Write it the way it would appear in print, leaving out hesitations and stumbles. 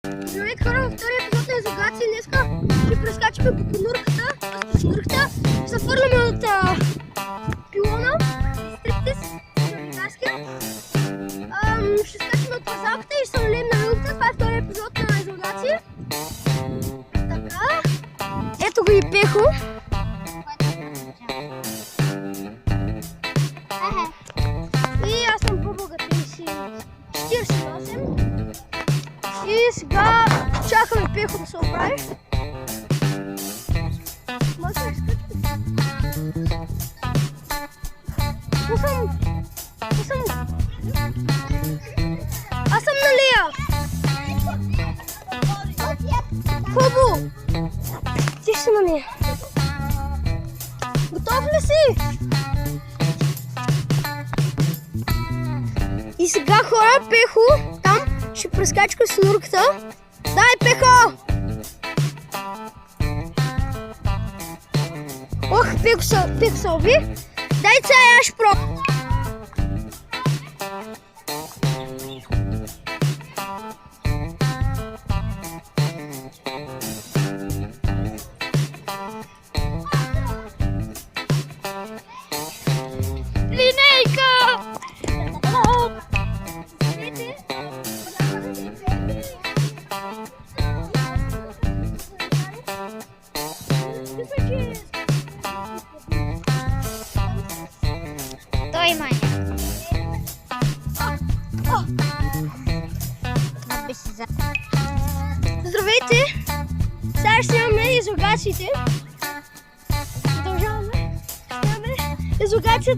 Здравейте хора, във втория епизод на изолация днеска ще прескачаме по конурката, ще се фърляме от пилона, стриптиз, швейцарския. Ще скачаме от пазалката и ще се налеем на люлката. Това е втория епизод на изолация. Така, ето го и Пехо. И аз съм по-богат 48. И сега чакаме Пехо да се оправи. Аз съм на Лия. Хубаво. Ти ще на нея. Готов ли си? И сега хора, Пехо там ще прескачка с нурката. Дай, Пехо! Ох, Пехо се уби. Дай ця яш проб. Линейка! Той май. Здравейте! Сега ще имаме изолациите. Продължаваме. Изолацията